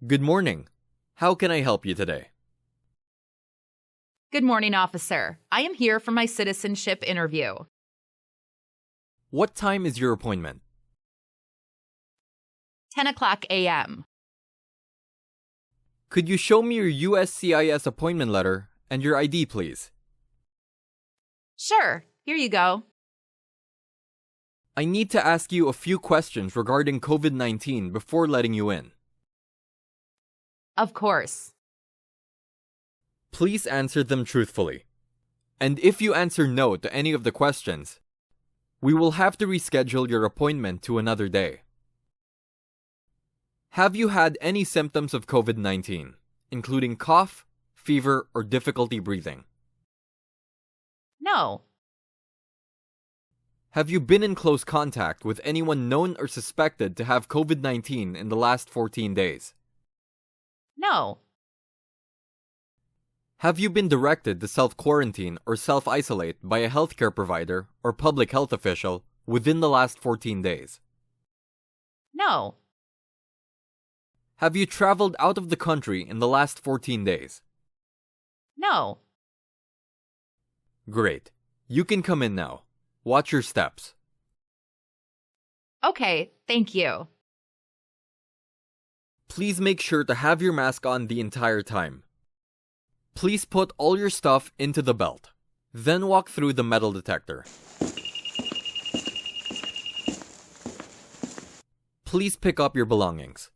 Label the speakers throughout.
Speaker 1: Good morning. How can I help you today?
Speaker 2: Good morning, officer. I am here for my citizenship interview.
Speaker 1: What time is your appointment?
Speaker 2: 10 o'clock a.m.
Speaker 1: Could you show me your USCIS appointment letter and your ID, please?
Speaker 2: Sure, here you go.
Speaker 1: I need to ask you a few questions regarding COVID-19 before letting you in.
Speaker 2: Of course.
Speaker 1: Please answer them truthfully. And if you answer no to any of the questions, we will have to reschedule your appointment to another day. Have you had any symptoms of COVID-19, including cough, fever, or difficulty breathing?
Speaker 2: No.
Speaker 1: Have you been in close contact with anyone known or suspected to have COVID-19 in the last 14 days?
Speaker 2: No.
Speaker 1: Have you been directed to self-quarantine or self-isolate by a healthcare provider or public health official within the last 14 days?
Speaker 2: No.
Speaker 1: Have you traveled out of the country in the last 14 days?
Speaker 2: No.
Speaker 1: Great. You can come in now. Watch your steps.
Speaker 2: Okay, thank you.
Speaker 1: Please make sure to have your mask on the entire time. Please put all your stuff into the belt. Then walk through the metal detector. Please pick up your belongings.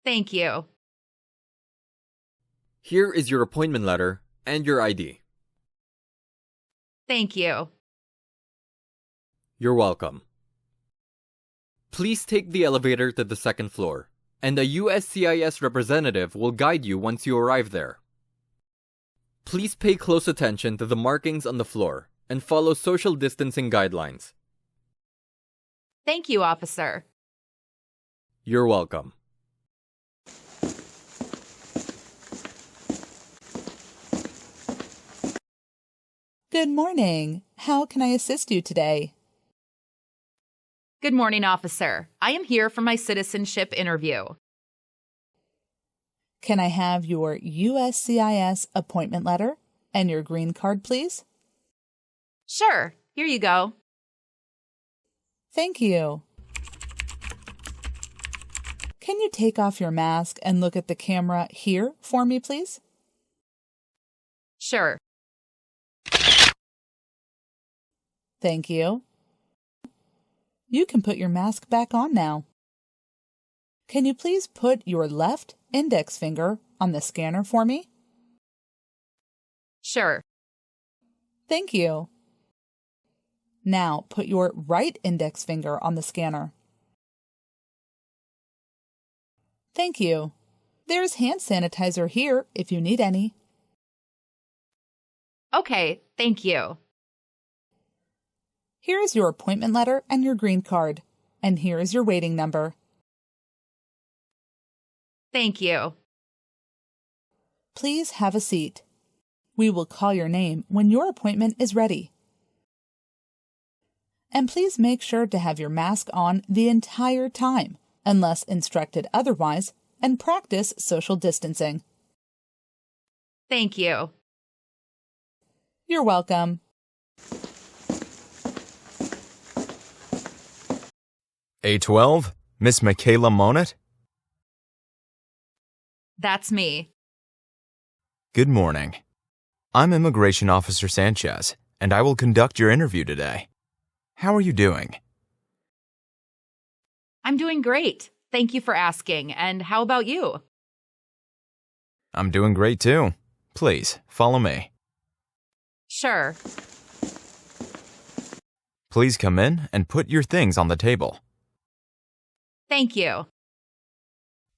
Speaker 2: Thank you.
Speaker 1: Here is your appointment letter and your ID.
Speaker 2: Thank you.
Speaker 1: You're welcome. Please take the elevator to the second floor, and a USCIS representative will guide you once you arrive there. Please pay close attention to the markings on the floor and follow social distancing guidelines.
Speaker 2: Thank you, officer.
Speaker 1: You're welcome.
Speaker 3: Good morning. How can I assist you today?
Speaker 2: Good morning, officer. I am here for my citizenship interview.
Speaker 3: Can I have your USCIS appointment letter and your green card, please?
Speaker 2: Sure, here you go.
Speaker 3: Thank you. Can you take off your mask and look at the camera here for me, please?
Speaker 2: Sure.
Speaker 3: Thank you. You can put your mask back on now. Can you please put your left index finger on the scanner for me?
Speaker 2: Sure.
Speaker 3: Thank you. Now put your right index finger on the scanner. Thank you. There's hand sanitizer here if you need any.
Speaker 2: Okay, thank you.
Speaker 3: Here is your appointment letter and your green card, and here is your waiting number.
Speaker 2: Thank you.
Speaker 3: Please have a seat. We will call your name when your appointment is ready. And please make sure to have your mask on the entire time, unless instructed otherwise, and practice social distancing.
Speaker 2: Thank you.
Speaker 3: You're welcome.
Speaker 4: A12, Miss Michaela Monette?
Speaker 2: That's me.
Speaker 4: Good morning. I'm Immigration Officer Sanchez, and I will conduct your interview today. How are you doing?
Speaker 2: I'm doing great. Thank you for asking. And how about you?
Speaker 4: I'm doing great too. Please, follow me.
Speaker 2: Sure.
Speaker 4: Please come in and put your things on the table.
Speaker 2: Thank you.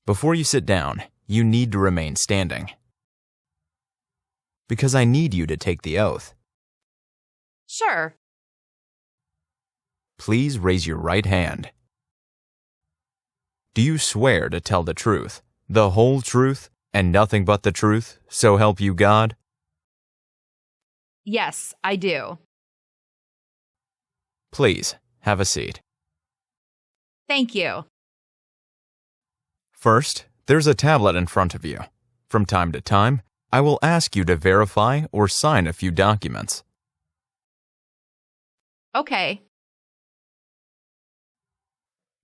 Speaker 4: Before you sit down, you need to remain standing. Because I need you to take the oath.
Speaker 2: Sure.
Speaker 4: Please raise your right hand. Do you swear to tell the truth, the whole truth, and nothing but the truth, so help you God?
Speaker 2: Yes, I do.
Speaker 4: Please, have a seat.
Speaker 2: Thank you.
Speaker 4: First, there's a tablet in front of you. From time to time, I will ask you to verify or sign a few documents.
Speaker 2: Okay.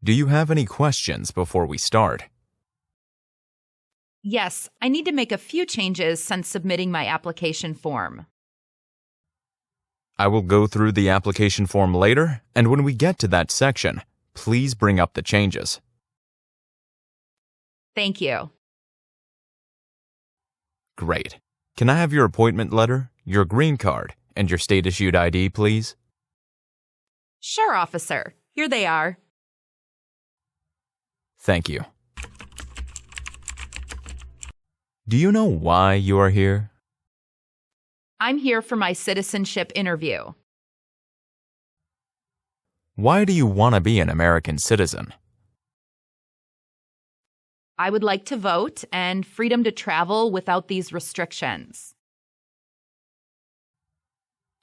Speaker 4: Do you have any questions before we start?
Speaker 2: Yes, I need to make a few changes since submitting my application form.
Speaker 4: I will go through the application form later, and when we get to that section, please bring up the changes.
Speaker 2: Thank you.
Speaker 4: Great. Can I have your appointment letter, your green card, and your state-issued ID, please?
Speaker 2: Sure, officer. Here they are.
Speaker 4: Thank you. Do you know why you are here?
Speaker 2: I'm here for my citizenship interview.
Speaker 4: Why do you want to be an American citizen?
Speaker 2: I would like to vote and freedom to travel without these restrictions.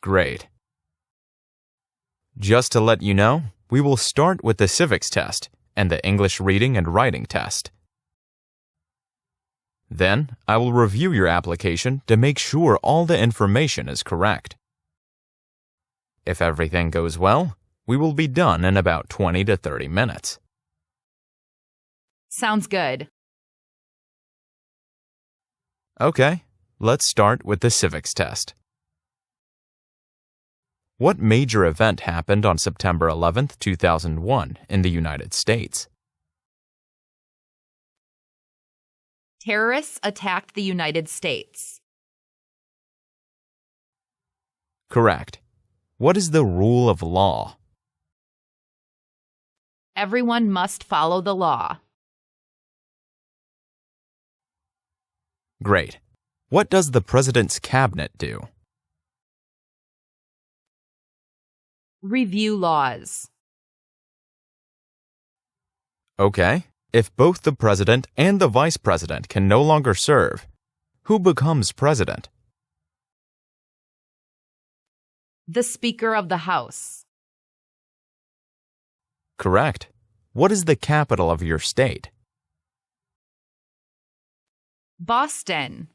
Speaker 4: Great. Just to let you know, we will start with the Civics test and the English reading and writing test. Then, I will review your application to make sure all the information is correct. If everything goes well, we will be done in about 20 to 30 minutes.
Speaker 2: Sounds good.
Speaker 4: Okay, let's start with the Civics test. What major event happened on September 11, 2001 in the United States?
Speaker 2: Terrorists attacked the United States.
Speaker 4: Correct. What is the rule of law?
Speaker 2: Everyone must follow the law.
Speaker 4: Great. What does the President's Cabinet do?
Speaker 2: Review laws.
Speaker 4: Okay. If both the President and the Vice President can no longer serve, who becomes President?
Speaker 2: The Speaker of the House.
Speaker 4: Correct. What is the capital of your state?
Speaker 2: Boston.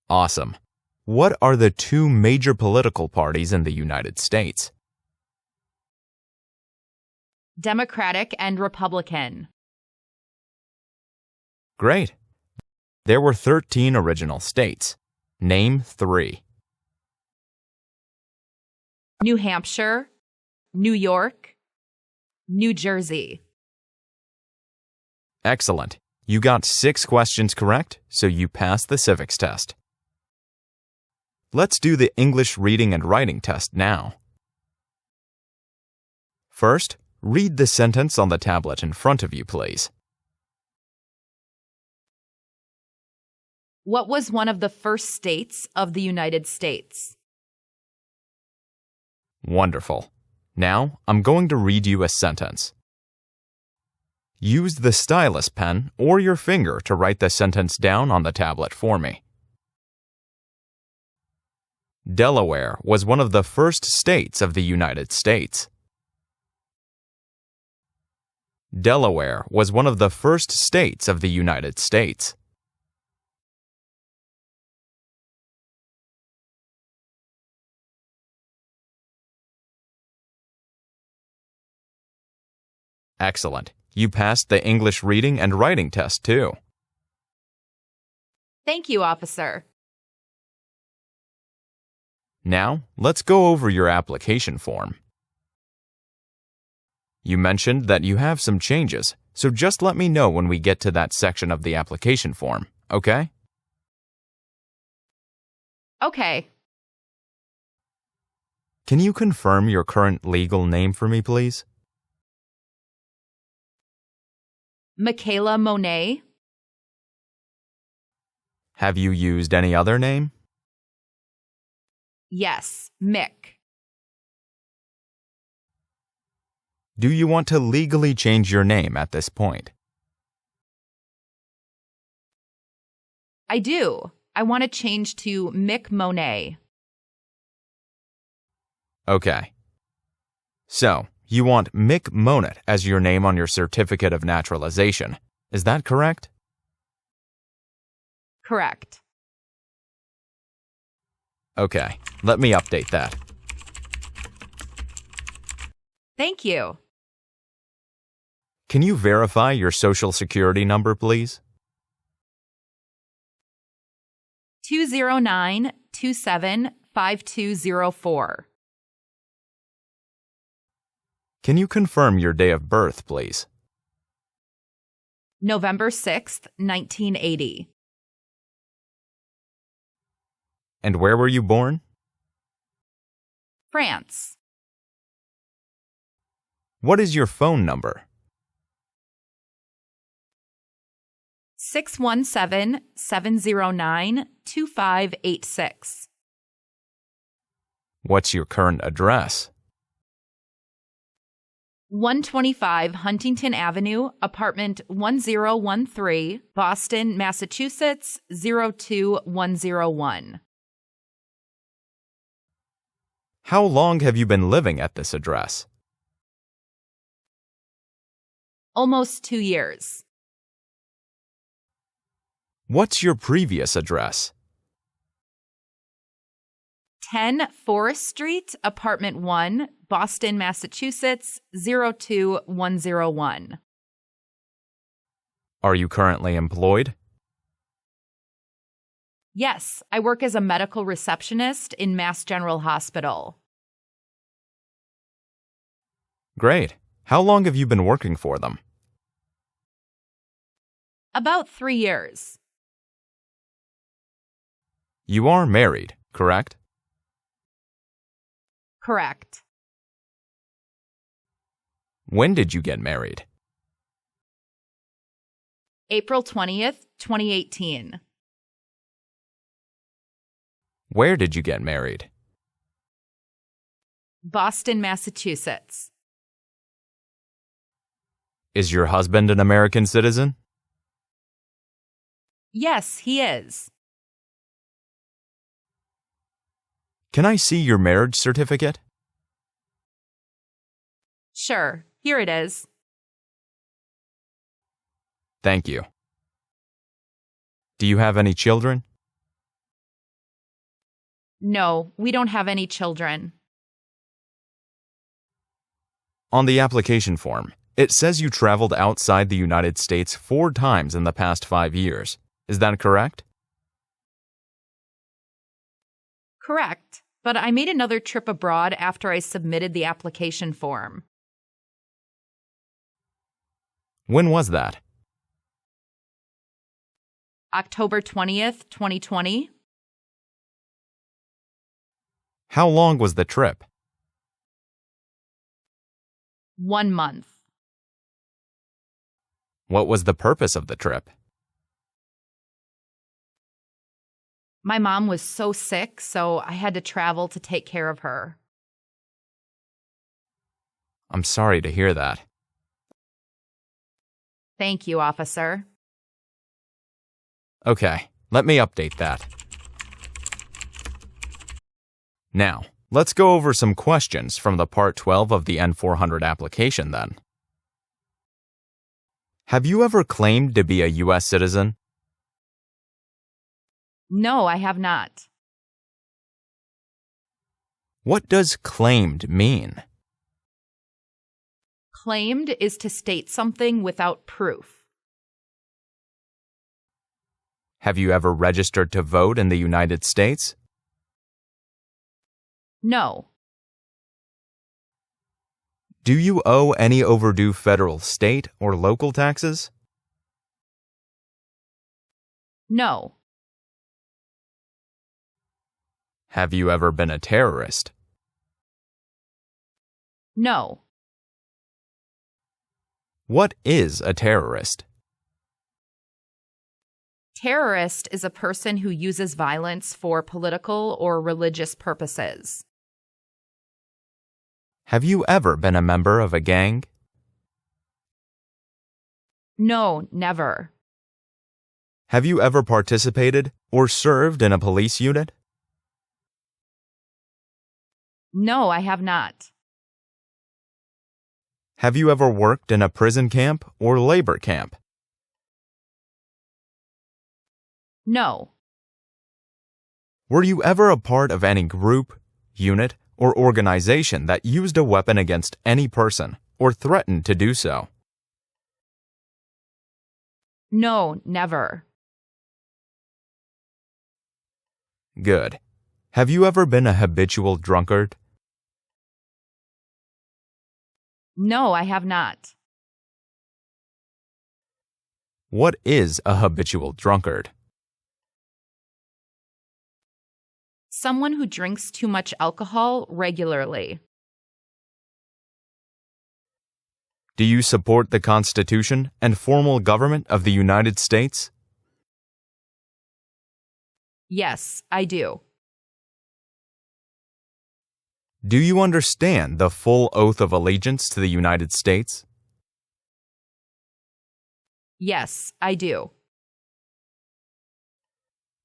Speaker 4: Awesome. What are the two major political parties in the United States?
Speaker 2: Democratic and Republican.
Speaker 4: Great. There were 13 original states. Name 3.
Speaker 2: New Hampshire, New York, New Jersey.
Speaker 4: Excellent. You got 6 questions correct, so you passed the civics test. Let's do the English reading and writing test now. First, read the sentence on the tablet in front of you, please.
Speaker 2: What was one of the first states of the United States?
Speaker 4: Wonderful. Now, I'm going to read you a sentence. Use the stylus pen or your finger to write the sentence down on the tablet for me. Delaware was one of the first states of the United States. Delaware was one of the first states of the United States. Excellent. You passed the English reading and writing test, too.
Speaker 2: Thank you, officer.
Speaker 4: Now, let's go over your application form. You mentioned that you have some changes, so just let me know when we get to that section of the application form, okay?
Speaker 2: Okay.
Speaker 4: Can you confirm your current legal name for me, please?
Speaker 2: Michaela Monet.
Speaker 4: Have you used any other name?
Speaker 2: Yes, Mick.
Speaker 4: Do you want to legally change your name at this point?
Speaker 2: I do. I want to change to Mick Monet.
Speaker 4: Okay. So, you want Mick Monat as your name on your certificate of naturalization. Is that correct?
Speaker 2: Correct.
Speaker 4: Okay, let me update that.
Speaker 2: Thank you.
Speaker 4: Can you verify your social security number, please?
Speaker 2: 209275204.
Speaker 4: Can you confirm your day of birth, please?
Speaker 2: November 6th, 1980.
Speaker 4: And where were you born?
Speaker 2: France.
Speaker 4: What is your phone number?
Speaker 2: 617-709-2586.
Speaker 4: What's your current address?
Speaker 2: 125 Huntington Avenue, apartment 1013, Boston, Massachusetts 02101.
Speaker 4: How long have you been living at this address?
Speaker 2: Almost 2 years.
Speaker 4: What's your previous address?
Speaker 2: 10 Forest Street, apartment 1, Boston, Massachusetts 02101.
Speaker 4: Are you currently employed?
Speaker 2: Yes, I work as a medical receptionist in Mass General Hospital.
Speaker 4: Great. How long have you been working for them?
Speaker 2: About 3 years.
Speaker 4: You are married, correct?
Speaker 2: Correct.
Speaker 4: When did you get married?
Speaker 2: April 20th, 2018.
Speaker 4: Where did you get married?
Speaker 2: Boston, Massachusetts.
Speaker 4: Is your husband an American citizen?
Speaker 2: Yes, he is.
Speaker 4: Can I see your marriage certificate?
Speaker 2: Sure, here it is.
Speaker 4: Thank you. Do you have any children?
Speaker 2: No, we don't have any children.
Speaker 4: On the application form, it says you traveled outside the United States 4 times in the past 5 years. Is that correct?
Speaker 2: Correct, but I made another trip abroad after I submitted the application form.
Speaker 4: When was that?
Speaker 2: October 20th, 2020.
Speaker 4: How long was the trip?
Speaker 2: 1 month.
Speaker 4: What was the purpose of the trip?
Speaker 2: My mom was so sick, so I had to travel to take care of her.
Speaker 4: I'm sorry to hear that.
Speaker 2: Thank you, officer.
Speaker 4: Okay, let me update that. Now, let's go over some questions from the Part 12 of the N-400 application then. Have you ever claimed to be a U.S. citizen?
Speaker 2: No, I have not.
Speaker 4: What does claimed mean?
Speaker 2: Claimed is to state something without proof.
Speaker 4: Have you ever registered to vote in the United States?
Speaker 2: No.
Speaker 4: Do you owe any overdue federal, state, or local taxes?
Speaker 2: No.
Speaker 4: Have you ever been a terrorist?
Speaker 2: No.
Speaker 4: What is a terrorist?
Speaker 2: Terrorist is a person who uses violence for political or religious purposes.
Speaker 4: Have you ever been a member of a gang?
Speaker 2: No, never.
Speaker 4: Have you ever participated or served in a police unit?
Speaker 2: No, I have not.
Speaker 4: Have you ever worked in a prison camp or labor camp?
Speaker 2: No.
Speaker 4: Were you ever a part of any group, unit, or organization that used a weapon against any person or threatened to do so?
Speaker 2: No, never.
Speaker 4: Good. Have you ever been a habitual drunkard?
Speaker 2: No, I have not.
Speaker 4: What is a habitual drunkard?
Speaker 2: Someone who drinks too much alcohol regularly.
Speaker 4: Do you support the Constitution and formal government of the United States?
Speaker 2: Yes, I do.
Speaker 4: Do you understand the full oath of allegiance to the United States?
Speaker 2: Yes, I do.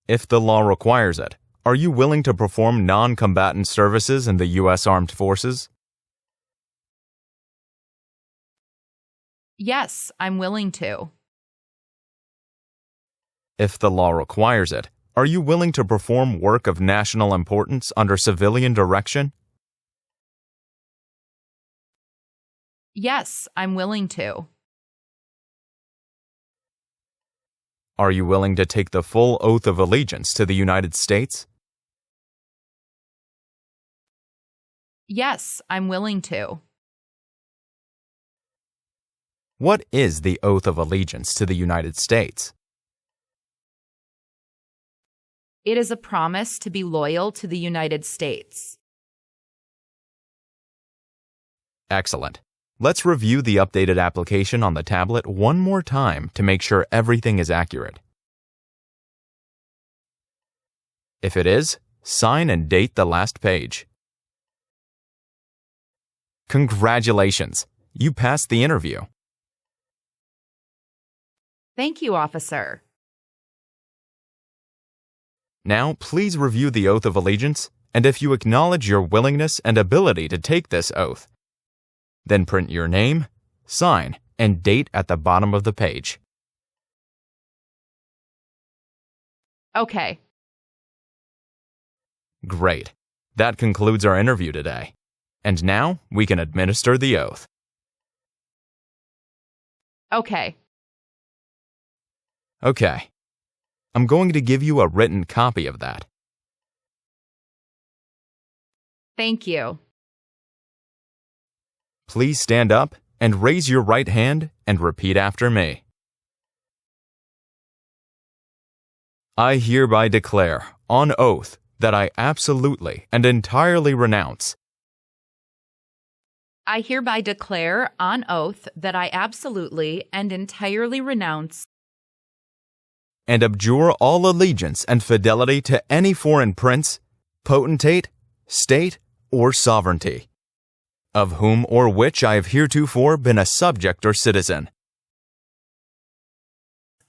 Speaker 4: If the law requires it, are you willing to perform non-combatant services in the U.S. Armed Forces?
Speaker 2: Yes, I'm willing to.
Speaker 4: If the law requires it, are you willing to perform work of national importance under civilian direction?
Speaker 2: Yes, I'm willing to.
Speaker 4: Are you willing to take the full oath of allegiance to the United States?
Speaker 2: Yes, I'm willing to.
Speaker 4: What is the oath of allegiance to the United States?
Speaker 2: It is a promise to be loyal to the United States.
Speaker 4: Excellent. Let's review the updated application on the tablet one more time to make sure everything is accurate. If it is, sign and date the last page. Congratulations! You passed the interview.
Speaker 2: Thank you, officer.
Speaker 4: Now, please review the oath of allegiance, and if you acknowledge your willingness and ability to take this oath, then print your name, sign, and date at the bottom of the page.
Speaker 2: Okay.
Speaker 4: Great. That concludes our interview today. And now we can administer the oath.
Speaker 2: Okay.
Speaker 4: Okay. I'm going to give you a written copy of that.
Speaker 2: Thank you.
Speaker 4: Please stand up and raise your right hand and repeat after me. I hereby declare, on oath, that I absolutely and entirely renounce.
Speaker 2: I hereby declare on oath that I absolutely and entirely renounce
Speaker 4: And abjure all allegiance and fidelity to any foreign prince, potentate, state, or sovereignty, of whom or which I have heretofore been a subject or citizen.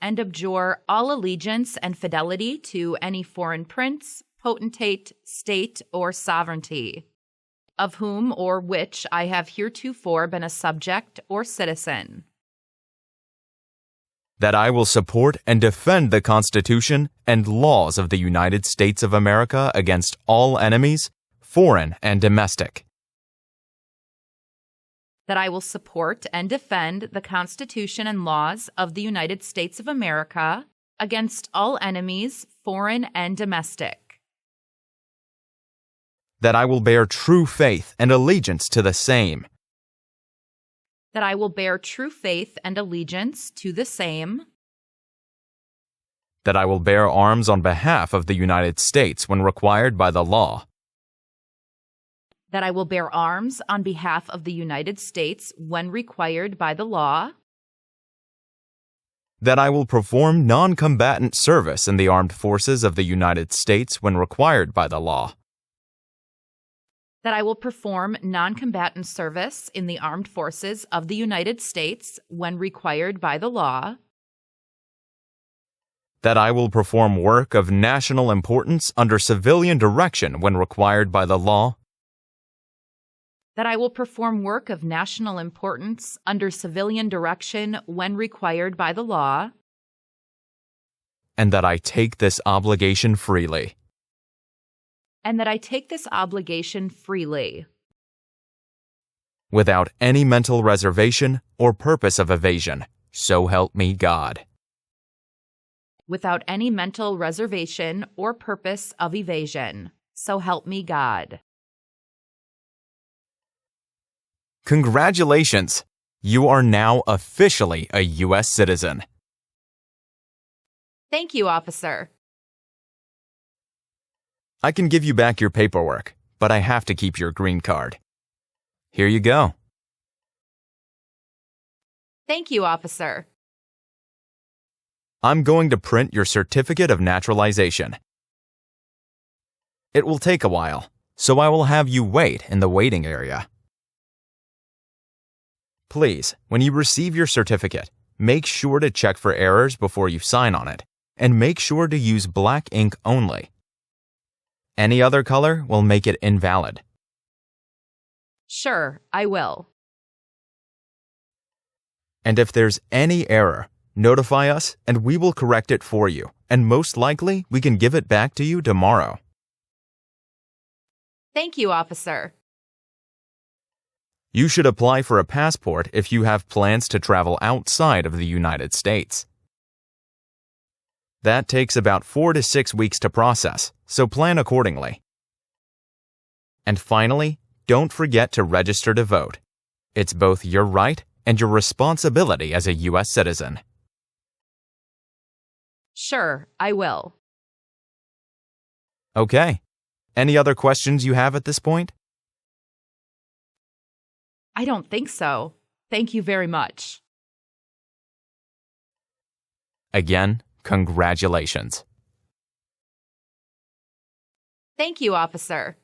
Speaker 2: and abjure all allegiance and fidelity to any foreign prince, potentate, state, or sovereignty, of whom or which I have heretofore been a subject or citizen.
Speaker 4: That I will support and defend the Constitution and laws of the United States of America against all enemies, foreign and domestic.
Speaker 2: That I will support and defend the Constitution and laws of the United States of America against all enemies, foreign and domestic.
Speaker 4: That I will bear true faith and allegiance to the same.
Speaker 2: That I will bear true faith and allegiance to the same.
Speaker 4: That I will bear arms on behalf of the United States when required by the law.
Speaker 2: That I will bear arms on behalf of the United States when required by the law.
Speaker 4: That I will perform non-combatant service in the armed forces of the United States when required by the law.
Speaker 2: That I will perform non-combatant service in the armed forces of the United States when required by the law.
Speaker 4: That I will perform work of national importance under civilian direction when required by the law.
Speaker 2: that I will perform work of national importance under civilian direction when required by the law,
Speaker 4: and that I take this obligation freely.
Speaker 2: and that I take this obligation freely,
Speaker 4: Without any mental reservation or purpose of evasion, so help me God.
Speaker 2: without any mental reservation or purpose of evasion. So help me God.
Speaker 4: Congratulations! You are now officially a U.S. citizen.
Speaker 2: Thank you, officer.
Speaker 4: I can give you back your paperwork, but I have to keep your green card. Here you go.
Speaker 2: Thank you, officer.
Speaker 4: I'm going to print your certificate of naturalization. It will take a while, so I will have you wait in the waiting area. Please, when you receive your certificate, make sure to check for errors before you sign on it, and make sure to use black ink only. Any other color will make it invalid.
Speaker 2: Sure, I will.
Speaker 4: And if there's any error, notify us and we will correct it for you, and most likely we can give it back to you tomorrow.
Speaker 2: Thank you, officer.
Speaker 4: You should apply for a passport if you have plans to travel outside of the United States. That takes about 4 to 6 weeks to process, so plan accordingly. And finally, don't forget to register to vote. It's both your right and your responsibility as a U.S. citizen.
Speaker 2: Sure, I will.
Speaker 4: Okay. Any other questions you have at this point?
Speaker 2: I don't think so. Thank you very much.
Speaker 4: Again, congratulations.
Speaker 2: Thank you, officer.